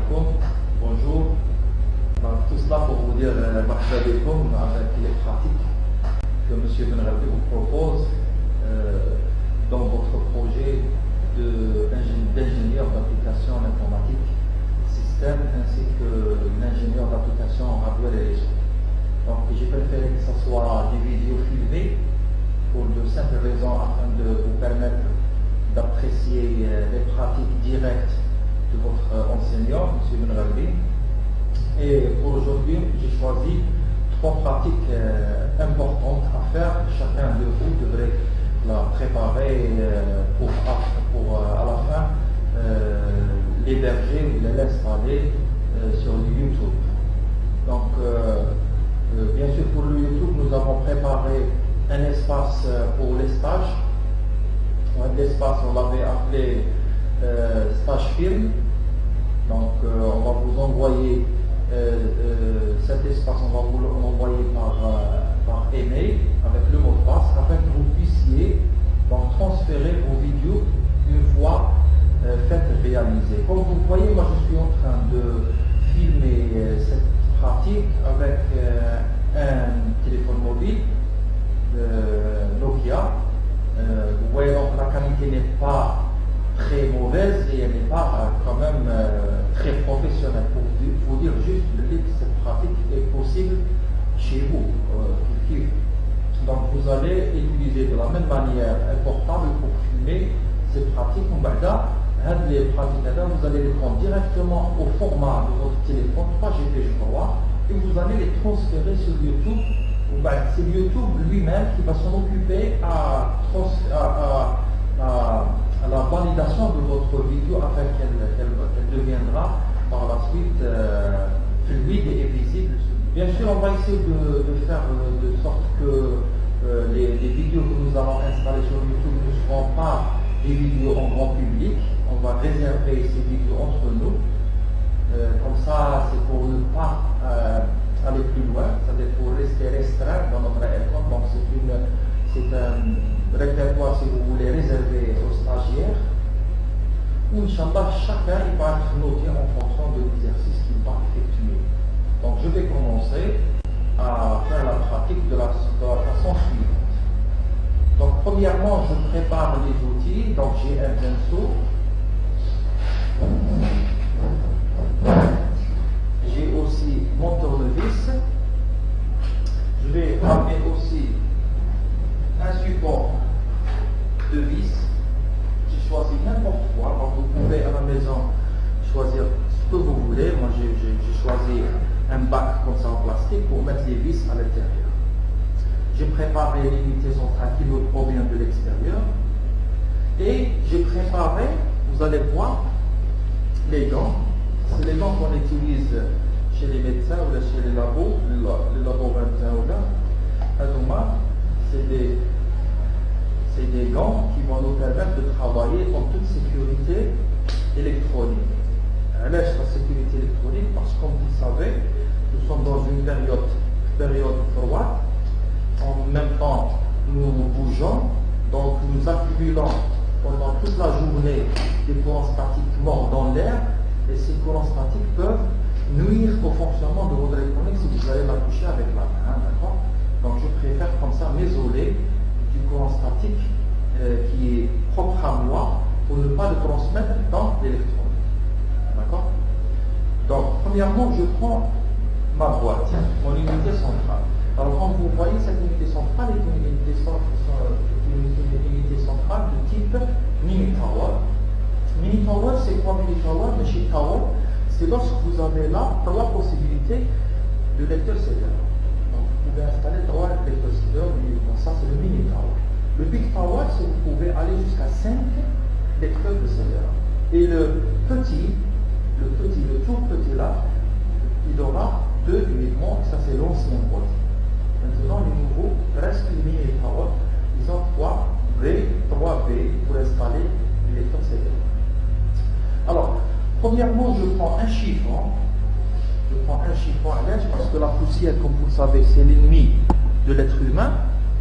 alaikum, bonjour. Tout cela pour vous dire marhaba bikoum avec les pratiques que M. Benrabi vous propose dans votre projet d'ingénieur d'application en informatique, système, ainsi que l'ingénieur d'application en hardware et réseau. Donc j'ai préféré que ce soit des vidéos filmées pour de simples raisons afin de vous permettre d'apprécier les pratiques directes de votre enseignant, M. Benrabi. Et pour aujourd'hui, j'ai choisi 3 pratiques importantes à faire. Chacun de vous devrait la préparer pour à la fin l'héberger ou l'installer sur le YouTube. Donc, bien sûr, pour le YouTube, nous avons préparé un espace pour les stages. L'espace, on l'avait appelé stage film. Donc, on va vous envoyer cet espace, on va vous l'envoyer par email avec le mot de passe afin que vous puissiez donc transférer vos vidéos une fois faites réalisées. Comme vous voyez, moi je suis en train de filmer cette pratique avec un téléphone mobile Nokia. Vous voyez donc la qualité n'est pas très mauvaise et elle n'est pas quand même très professionnelle. Pour vous dire juste que cette pratique est possible chez vous. Donc vous allez utiliser de la même manière un portable pour filmer cette pratique. Les pratiques, vous allez les prendre directement au format de votre téléphone 3GP je crois, et vous allez les transférer sur YouTube. C'est YouTube lui-même qui va s'en occuper à la validation de votre vidéo afin qu'elle deviendra par la suite fluide et visible. Bien sûr, on va essayer de faire de sorte que les vidéos que nous allons installer sur YouTube ne seront pas des vidéos en grand public. On va réserver ces vidéos entre nous. Comme ça, c'est pour ne pas aller plus loin, c'est-à-dire pour rester restreint dans notre école. Donc c'est un répertoire, si vous voulez, réservé aux stagiaires, où Inch'Allah, chacun il va être noté en fonction de l'exercice qu'il va effectuer. Donc je vais commencer à faire la pratique de la façon suivante. Donc premièrement, je prépare les outils. Donc j'ai un pinceau, j'ai aussi mon tournevis, je vais amener aussi un support de vis. J'ai choisi n'importe quoi. Donc vous pouvez à la maison choisir ce que vous voulez. Moi j'ai choisi un bac comme ça en plastique pour mettre les vis à l'intérieur. J'ai préparé l'unité centrale qui me provient de l'extérieur. Et j'ai préparé, vous allez voir, les gants. C'est les gants qu'on utilise chez les médecins ou chez les labos, les laboratoires ou là. C'est des gants qui vont nous permettre de travailler en toute sécurité électronique. La sécurité électronique, parce que comme vous le savez, nous sommes dans une période froide. En même temps, nous bougeons, donc nous accumulons pendant toute la journée des courants statiques morts dans l'air, et ces courants statiques peuvent nuire au fonctionnement de votre électronique si vous allez la toucher avec la main, d'accord? Donc je préfère comme ça m'isoler du courant statique qui est propre à moi pour ne pas le transmettre dans l'électronique, d'accord? Donc premièrement, je prends ma boîte, mon unité centrale. Alors comme vous voyez, cette unité centrale est une unité centrale de type mini tower. Mini tower, c'est quoi mini tower? Le sheet tower, c'est lorsque vous avez là 3 possibilités de lecteur CD. Donc vous pouvez installer 3 lecteurs CD, ça c'est le mini tower. Le big tower, c'est que vous pouvez aller jusqu'à 5 lecteurs de CD. Et le tout petit là, il aura 2 uniquement, ça c'est l'ancien boîte. Maintenant, les nouveaux, presque les mini tower, ils ont 3B pour installer les lecteurs CD. Alors, premièrement, je prends un chiffon. À l'aide parce que la poussière, comme vous le savez, c'est l'ennemi de l'être humain.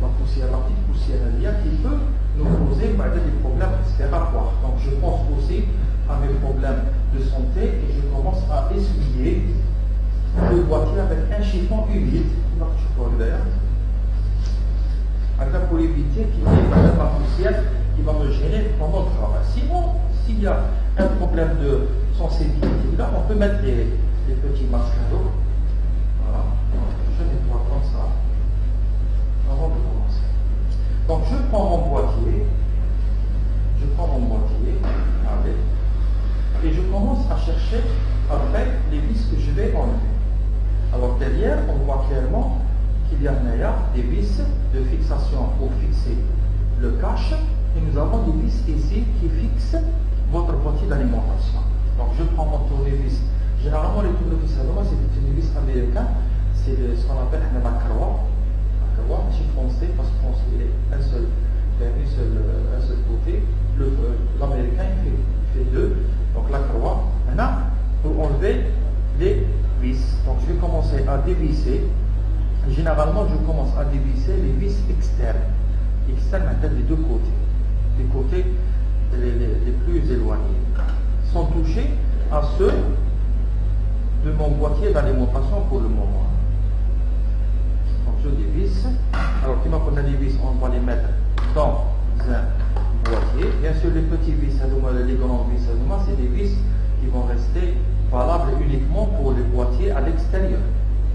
La poussière, la petite poussière qui peut nous poser des problèmes respiratoires. Donc, je pense aussi à mes problèmes de santé et je commence à essuyer le boîtier avec un chiffon humide, pour éviter qu'il y ait la poussière qui va me gêner pendant le travail. Sinon, s'il y a un problème de sensibilité, là, on peut mettre des petits masques à l'eau. Voilà, je nettoie comme ça avant de commencer. Donc je prends mon boîtier, allez, et je commence à chercher avec les vis que je vais enlever. Alors derrière, on voit clairement qu'il y a des vis de fixation pour fixer le cache, et nous avons des vis ici qui fixent votre boîtier d'alimentation. Donc je prends mon tournevis. Généralement les tournevis à c'est des tournevis américains, c'est ce qu'on appelle la carwa. La carwa, c'est français parce que français il est un seul côté. L'américain il fait deux. Donc la carwa. Maintenant, pour enlever les vis. Donc je vais commencer à dévisser. Généralement, je commence à dévisser les vis externes. Externes, c'est-à-dire les deux côtés. Les côtés les plus éloignés. Sans toucher à ceux de mon boîtier d'alimentation pour le moment. Donc je dévisse. Alors, quand on a des vis, on va les mettre dans un boîtier. Bien sûr, les petits vis, les grands vis, c'est des vis qui vont rester valables uniquement pour les boîtiers à l'extérieur.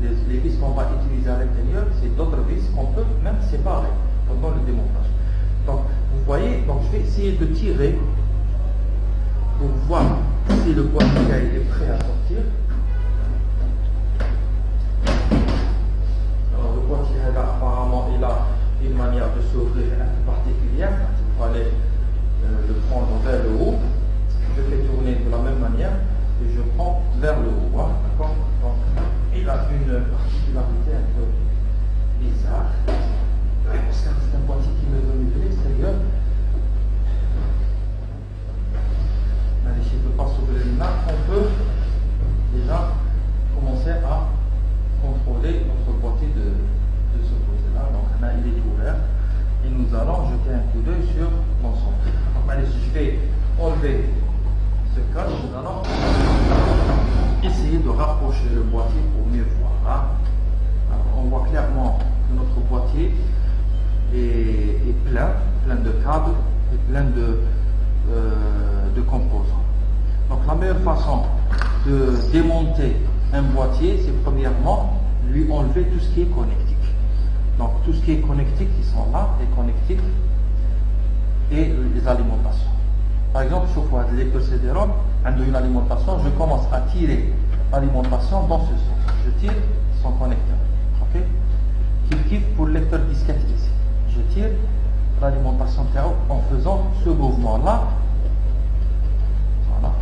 Les vis qu'on va utiliser à l'intérieur, c'est d'autres vis qu'on peut même séparer pendant le démontage. Donc, vous voyez, donc je vais essayer de tirer pour voir si le boîtier est prêt à sortir. Alors, le boîtier, là, apparemment, il a une manière de s'ouvrir un peu particulière. Il fallait le prendre vers le haut. Je fais tourner de la même manière et je prends vers le haut. Hein, d'accord? Donc, il a une particularité un peu bizarre. Parce que c'est un boîtier qui m'est venu de l'extérieur. Allez, je ne peux pas s'ouvrir là. On peut déjà commencer à contrôler notre boîtier de ce côté-là. Donc là, il est ouvert. Et nous allons jeter un coup d'œil sur l'ensemble. Allez, je vais enlever ce cache. Nous allons essayer de rapprocher le boîtier pour mieux voir. Hein. Alors, on voit clairement que notre boîtier est plein de câbles et plein de composants. Donc la meilleure façon de démonter un boîtier, c'est premièrement lui enlever tout ce qui est connectique. Donc tout ce qui est connectique, qui sont là, les connectiques et les alimentations. Par exemple, chaque fois que l'électrocédérum a une alimentation, je commence à tirer l'alimentation dans ce sens. Je tire son connecteur. Ok? Kiff pour le lecteur disquette ici. Je tire l'alimentation en faisant ce mouvement-là. Voilà.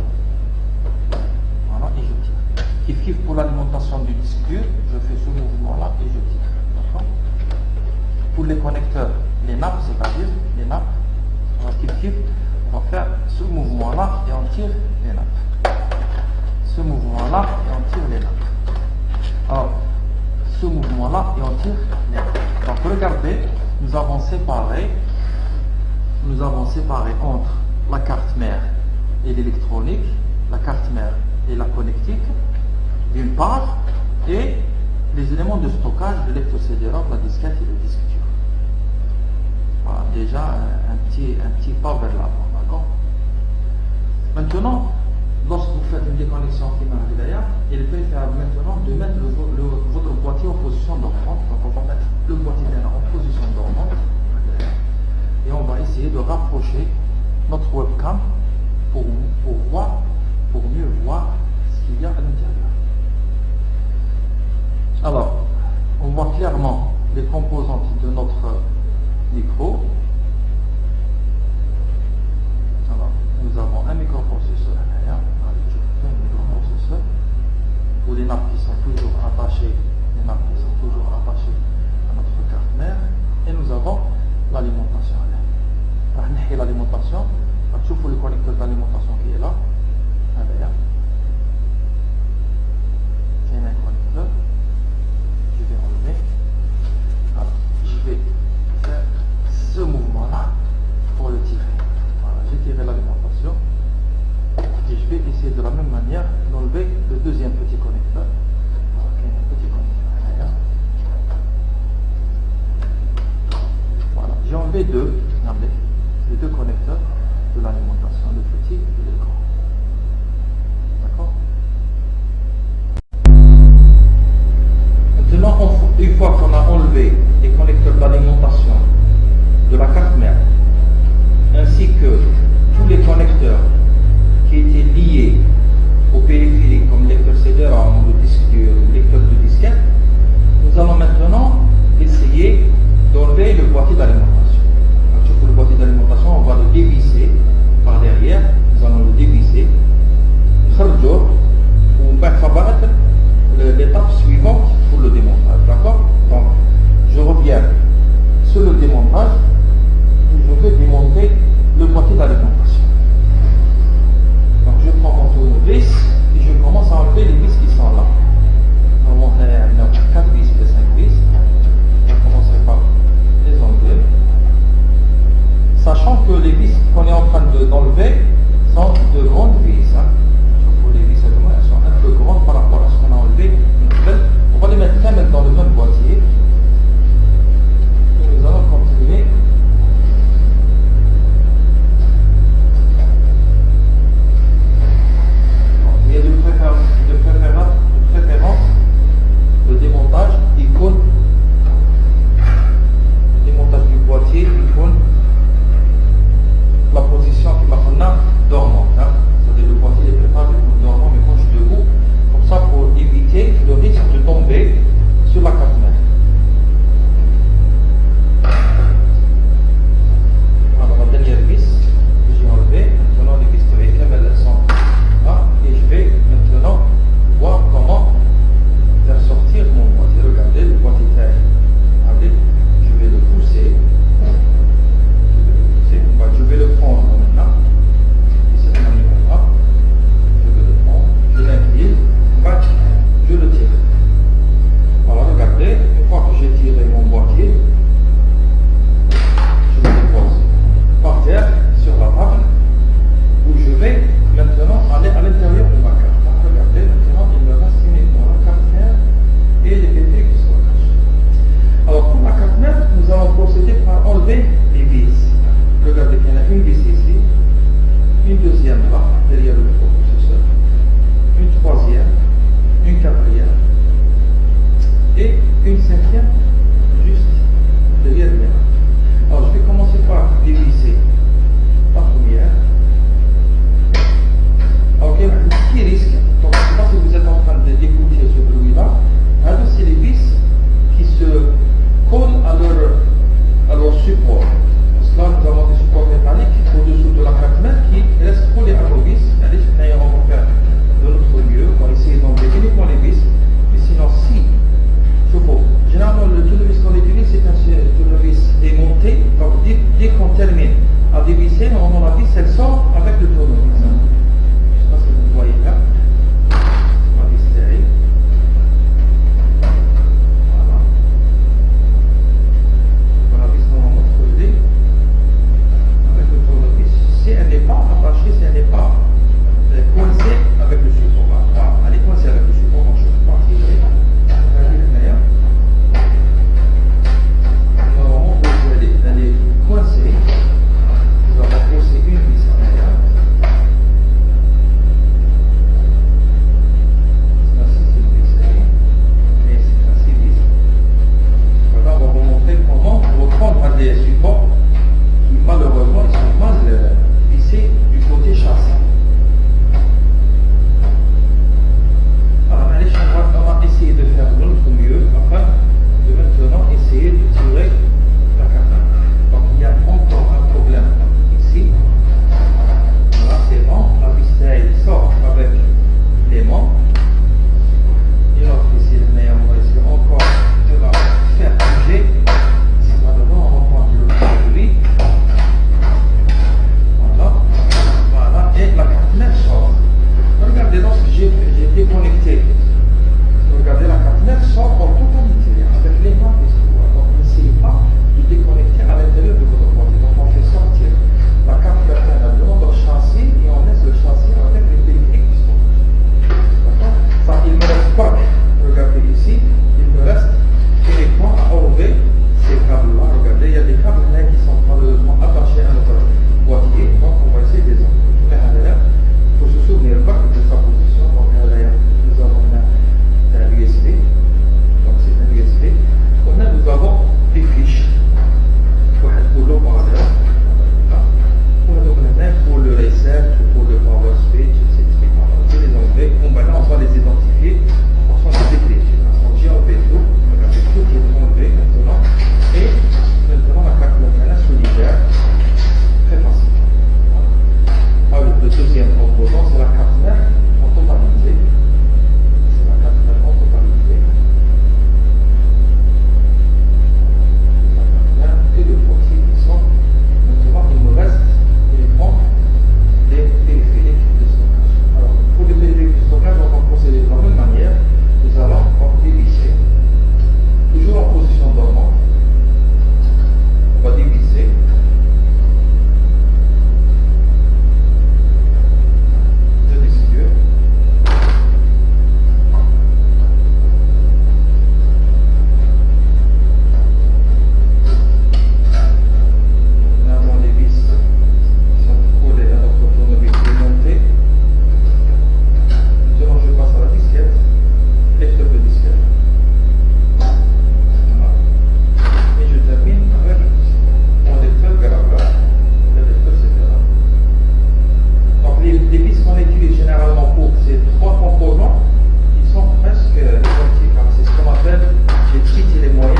Voilà, et je tire. Kiff pour l'alimentation du disque dur, je fais ce mouvement-là et je tire. D'accord? Pour les connecteurs, les nappes, c'est-à-dire les nappes, on va on va faire ce mouvement-là et on tire les nappes. Ce mouvement-là et on tire les nappes. Alors, ce mouvement-là et on tire les nappes. Donc regardez, nous avons séparé entre la carte mère et l'électronique, la carte mère et la connectique, d'une part, et les éléments de stockage de l'électrocédérum, la disquette et le disque dur. Voilà, déjà un petit pas vers l'avant, d'accord? Maintenant, lorsque vous faites une déconnexion qui marche derrière, il peut faire maintenant de mettre votre boîtier en position dormante. Donc on va mettre le boîtier en position dormante et on va essayer de rapprocher notre webcam pour mieux voir ce qu'il y a à l'intérieur. Alors, on voit clairement les composantes de notre micro. Alors, nous avons un microprocesseur à l'intérieur, un microprocesseur, où les nappes qui sont toujours attachées, à notre carte mère, et nous avons l'alimentation. L'alimentation, vous voyez le sont de grandes vis. Hein. Pour les vis, elles sont un peu grandes par rapport à ce qu'on a enlevé. On va les mettre quand même dans le même boîtier. Et nous allons continuer. Il y a de préférence le démontage icône. Démontage du boîtier icône. La position qui m'a fait dormante. Hein. C'est-à-dire le boîtier est préparé pour dormant, mais quand je suis debout, comme ça pour éviter le risque de tomber sur la 4 mètres. Alors la dernière vis que j'ai enlevée, maintenant les vis de Riquem, elles sont là, et je vais maintenant voir comment faire sortir mon boîtier. Regardez, le boîtier est allez, je vais le pousser. Je vais le prendre maintenant, de cette manière-là. Je vais le prendre, je l'incline, je le tire. Alors regardez, une fois que j'ai tiré mon boîtier, je le dépose par terre sur la table où je vais maintenant aller à l'intérieur de ma carte. Donc regardez, maintenant il me reste uniquement la carte mère et les bébés qui sont cachés. Alors pour la carte mère, nous allons procéder par enlever les vis. Regardez qu'il y en a une vis ici, une deuxième là, derrière le microprocesseur, une troisième, une quatrième et une cinquième juste derrière le mien. Alors je vais commencer par dévisser la première. Alors il y a un petit risque, donc je ne sais pas si vous êtes en train d'écouter ce bruit-là. Alors c'est les vis qui se collent à leur support. Là, nous avons des supports métalliques au-dessous de la 4 mètres qui restent collés à nos vis. Allez, on va faire de notre mieux. On va essayer d'enlever uniquement les vis. Mais sinon, si, généralement, le tournevis qu'on utilise, c'est un tournevis démonté. Donc, dès qu'on termine à dévisser, normalement, la vis, elle sort avec le tournevis. Je ne sais pas si vous voyez là. La vis stérile. Voilà. La vis, normalement, creusée. Si elle n'est pas attachée, si elle n'est pas coincée avec le support, elle est coincée avec le support, donc je ne peux pas tirer. Normalement, elle est coincée. Nous allons poser une vis en arrière. C'est une vis, et c'est un 6 vis. Voilà, on va vous montrer comment reprendre des supports qui malheureusement ils sont mal vissés du côté châssis. Alors on va essayer de faire de notre mieux afin de maintenant essayer de tirer la carte. Donc il y a encore un problème ici. Voilà, c'est bon, la vis elle sort avec l'aimant. Et l'autre ici, mais on va essayer encore de la faire bouger. Si pas devant, on va prendre le produit. Voilà, et la carte mère sort. Regardez, lorsque j'ai déconnecté, regardez, la carte mère sort en totalité, avec les mains des trous. Donc n'essayez pas de déconnecter à l'intérieur de votre boîtier. Donc on fait sortir la carte mère de notre châssis et on laisse le châssis avec les périphériques qui sont. D'accord? Ça, il ne me reste pas, regardez ici, il me reste uniquement à enlever ces câbles-là. Regardez, il y a des câbles là qui sont malheureusement attachés à notre boîtier, donc on va essayer de les enlever. Il faut se souvenir pas de sa position. Donc derrière, nous avons un USB, donc c'est un USB. Nous avons des fiches pour le haut-parleur, pour le reset, pour le power switch, etc. On peut les enlever. Bon, ben là, on va les identifier en fonction des écritures. Donc j'ai enlevé tout, regardez, tout qui est enlevé maintenant, et maintenant la carte locale solidaire, très facile. Ah, le deuxième composant, c'est la carte mère en totalité. C'est la carte mère en totalité. La carte mère et le boîtier qui sont. Maintenant, il me reste uniquement les périphériques de stockage. Alors, pour les périphériques de stockage, on va procéder de la même manière. Nous allons dévisser. Toujours en position dormante. On va dévisser. qu'on utilise généralement pour ces trois composants, ils sont presque identiques. C'est ce qu'on appelle les trites et les moyennes.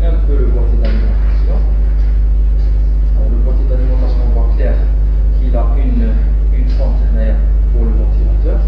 un peu le boîtier d'alimentation. Le boîtier d'alimentation, on voit clair qu'il a une fontaine pour le ventilateur.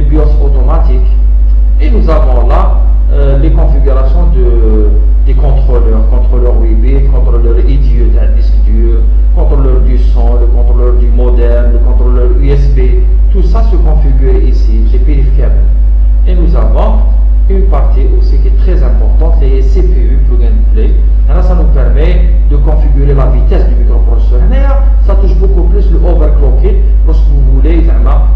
BIOS automatique. Et nous avons là les configurations des contrôleurs USB, contrôleur IDE d'un disque dur, contrôleur du son, le contrôleur du modem, le contrôleur USB. Tout ça se configure ici, GPIF Cable. Et nous avons une partie aussi qui est très importante, les CPU, plug and play. Alors ça nous permet de configurer la vitesse du microprocesseur. Ça touche beaucoup plus le overclocking lorsque vous voulez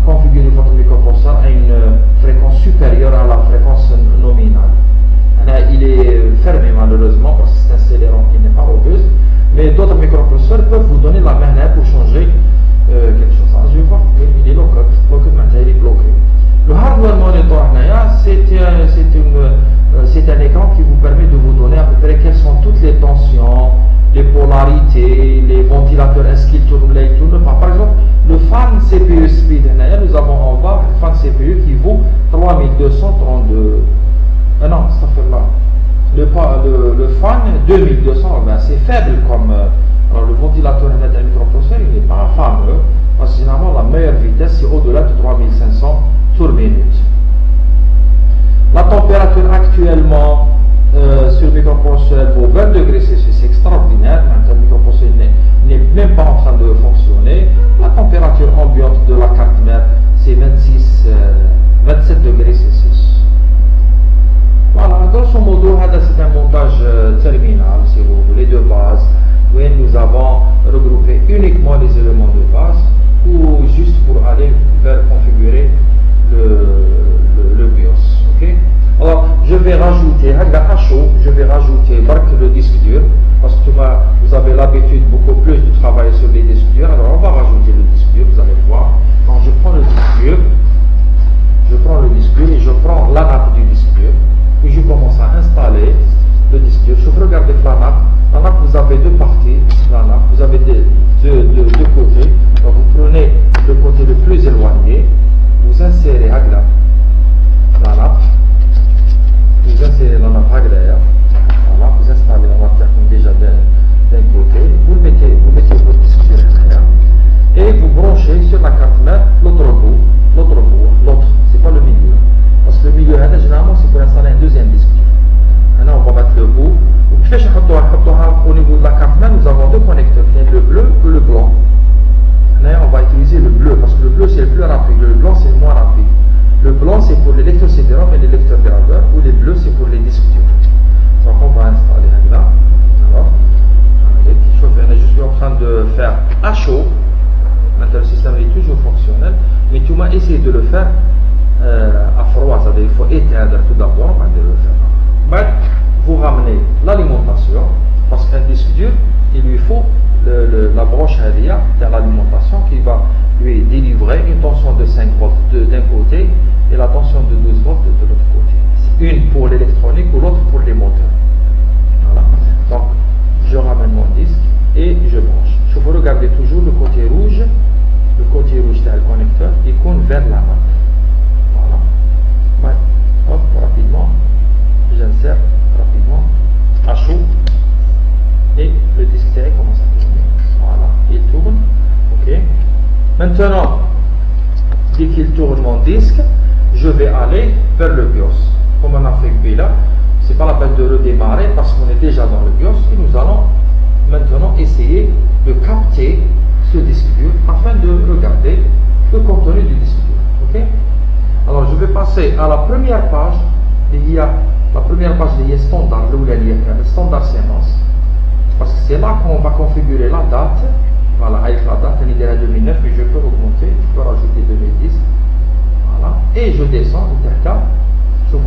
configurer votre microprocesseur à une fréquence supérieure à la fréquence nominale. Alors, il est fermé malheureusement parce que c'est un accélérant qui n'est pas robuste, mais d'autres microprocesseurs peuvent vous donner la main pour changer quelque chose. Alors, je vois qu'il est bloqué, il est bloqué. Le hardware monitor, c'est un écran qui vous permet de vous donner à peu près quelles sont toutes les tensions, les polarités, les ventilateurs, est-ce qu'ils tournent là, ils tournent pas. Par exemple, le fan CPU speed, nous avons en bas un fan CPU qui vaut 3232. Non, ça fait là. Le fan 2200, ben, c'est faible comme. Alors le ventilateur d'un microprocesseur, il n'est pas fameux, parce que généralement la meilleure vitesse c'est au-delà de 3500 tours minute. La température actuellement sur le microprocesseur vaut 20 degrés C, c'est extraordinaire. Maintenant, le microprocesseur n'est même pas en train de fonctionner. La température ambiante de la carte mère c'est 27 degrés C. Voilà, grosso modo, c'est un montage terminal, si vous voulez, de base, où nous avons regroupé uniquement les éléments de base, ou juste pour aller vers configurer le BIOS. Okay? Alors, je vais rajouter, à chaud, je vais rajouter le disque dur, parce que vous avez l'habitude beaucoup plus de travailler sur les disques durs. Alors, on va rajouter le disque dur, vous allez voir. Quand je prends le disque dur, et je prends la nappe du disque dur. Puis je commence à installer le disque dur. Je regarde la nappe. La nappe, vous avez deux parties. La nappe, vous avez deux côtés. Donc vous prenez le côté le plus éloigné, vous insérez la nappe. Vous insérez la nappe agréable. Voilà, vous installez la nappe comme déjà d'un côté. Vous mettez votre disque dur derrière. Et vous branchez sur la carte mère l'autre, c'est pas le milieu. Parce que le milieu, généralement, c'est pour installer un deuxième disque dur. Maintenant, on va mettre le bout. Au niveau de la carte mère, nous avons deux connecteurs, le bleu et le blanc. Maintenant, on va utiliser le bleu, parce que le bleu, c'est le plus rapide. Le blanc, c'est le moins rapide. Le blanc, c'est pour les lecteurs CD-ROM et les lecteurs graveurs, ou les bleus, c'est pour les disques durs. Donc, on va installer là. Alors, je suis en train de faire à chaud. Maintenant, le système est toujours fonctionnel, mais tu m'as essayé de le faire à froid, c'est-à-dire il faut éteindre tout d'abord avant de le faire. Mais vous ramenez l'alimentation, parce qu'un disque dur, il lui faut la branche arrière de l'alimentation qui va lui délivrer une tension de 5 volts d'un côté et la tension de 12 volts de l'autre côté. Une pour l'électronique ou l'autre pour les moteurs. Voilà. Donc, je ramène mon disque et je branche. Je vous regardez toujours le côté rouge c'est le connecteur qui compte vers la nappe. Voilà. Hop, rapidement, j'insère rapidement à chaud et le disque serré commence à tourner. Voilà, il tourne. Ok. Maintenant, dès qu'il tourne mon disque, je vais aller vers le BIOS. Comme on a fait là, c'est pas la peine de redémarrer parce qu'on est déjà dans le BIOS et nous allons maintenant essayer de capter ce disque dur afin de regarder le contenu du disque dur. Ok? Alors je vais passer à la première page. Il y a la première page liée standard, standard séance, parce que c'est là qu'on va configurer la date. Voilà, avec la date, elle est à 2009, mais je peux augmenter, je peux rajouter 2010. Voilà, et je descends sur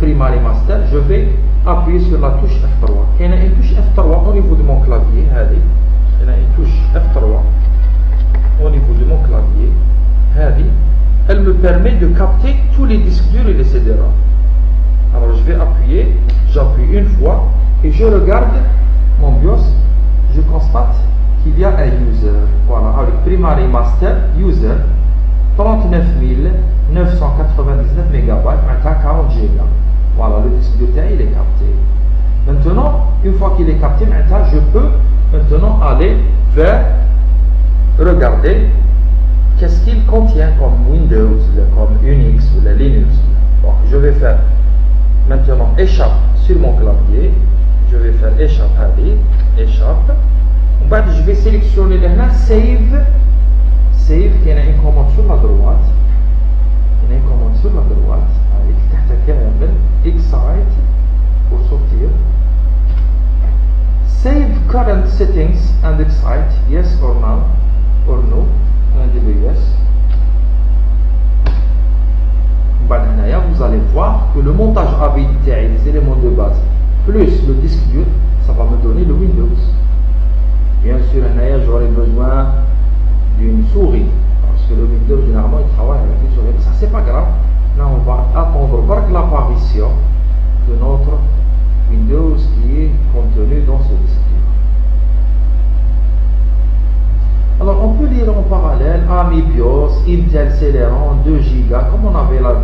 Primary Master, je vais appuyer sur la touche F3. Il y a une touche F3 au niveau de mon clavier. Il y a une touche F3 au niveau de mon clavier. Elle me permet de capter tous les disques durs et les CD-ROM. Alors je vais appuyer, j'appuie une fois et je regarde mon BIOS. Je constate qu'il y a un user. Voilà, avec Primary Master User 39 999 MB, maintenant 40 GB. Voilà, le disque dur il est capté. Maintenant, une fois qu'il est capté, maintenant je peux maintenant aller vers regarder qu'est-ce qu'il contient comme Windows. Windows, comme Unix ou la Linux. Donc je vais faire maintenant échappe sur mon clavier. Je vais faire échappe allez, échappe. Je vais sélectionner là save. Save, il y a une commande sur la droite. Il y a une commande sur la droite. Avec excite pour sortir. Save current settings and excite, yes or no, and yes. Vous allez voir que le montage avec les éléments de base plus le disque dur, ça va me donner le Windows. Bien sûr, j'aurai besoin d'une souris parce que le Windows généralement il travaille avec une souris. Mais ça c'est pas grave. Là on va attendre l'apparition de notre Windows qui est contenu dans ce disque dur. Alors on peut lire en parallèle AMI BIOS, Intel Celeron 2 Go, comme on avait la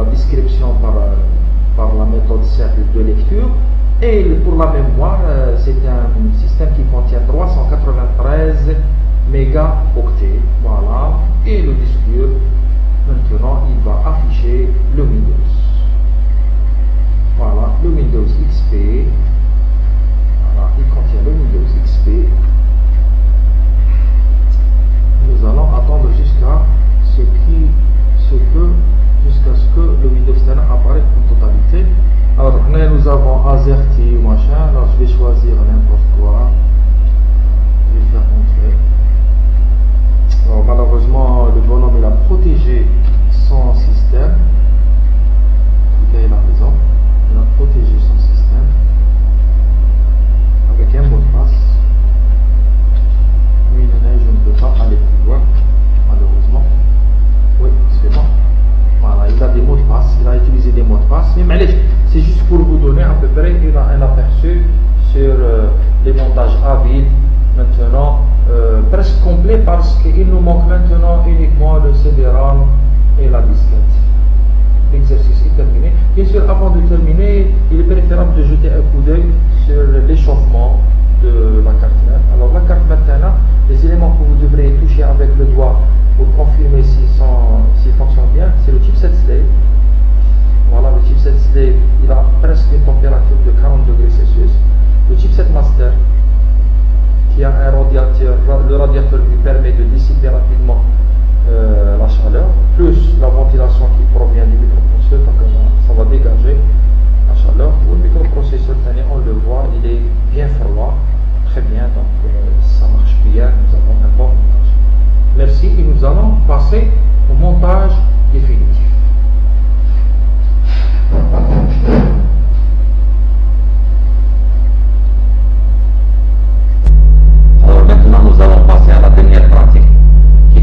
description par la méthode simple de lecture. Et pour la mémoire, c'est un système qui contient 393 mégaoctets. Voilà. Et le disque dur, maintenant, il va afficher le Windows. Voilà, le Windows XP. Voilà, il contient le Windows XP. Nous allons attendre jusqu'à ce que le Windows 10 apparaisse en totalité. Alors nous avons AZERTY machin. Alors je vais choisir n'importe quoi. Je vais faire entrer. Alors malheureusement le bonhomme il a protégé son système. Il a raison. Il a protégé son système avec un mot de passe. Oui, je ne peux pas aller plus loin, malheureusement. Oui, c'est bon. Voilà, il a des mots de passe, il a utilisé des mots de passe. Mais c'est juste pour vous donner à peu près un aperçu sur les montages à vide. Maintenant, presque complet parce qu'il nous manque maintenant uniquement le CD-ROM et la disquette. L'exercice est terminé. Bien sûr, avant de terminer, il est préférable de jeter un coup d'œil sur l'échauffement de la carte mère. Alors la carte mère, les éléments que vous devrez toucher avec le doigt pour confirmer s'il fonctionne bien, c'est le chipset slave. Voilà, le chipset slave, il a presque une température de 40 degrés Celsius. Le chipset master, qui a un radiateur, le radiateur lui permet de dissiper rapidement la chaleur, plus la ventilation qui provient du microprocesseur, donc ça va dégager la chaleur. Pour le microprocesseur, on le voit, il est bien froid, très bien, donc ça marche bien, nous avons un bon montage. Merci, et nous allons passer au montage définitif. Alors maintenant nous allons passer à la dernière pratique qui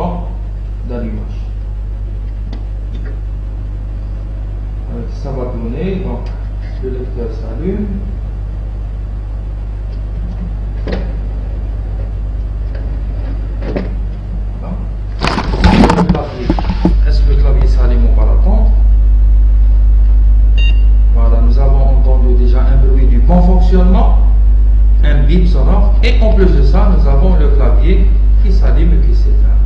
bouton d'allumage. Ça va tourner, donc le lecteur s'allume. Voilà. Est-ce que le clavier s'allume ou pas l'attendre? Voilà, nous avons entendu déjà un bruit du bon fonctionnement, un bip sonore, et en plus de ça, nous avons le clavier qui s'allume et qui s'éteint.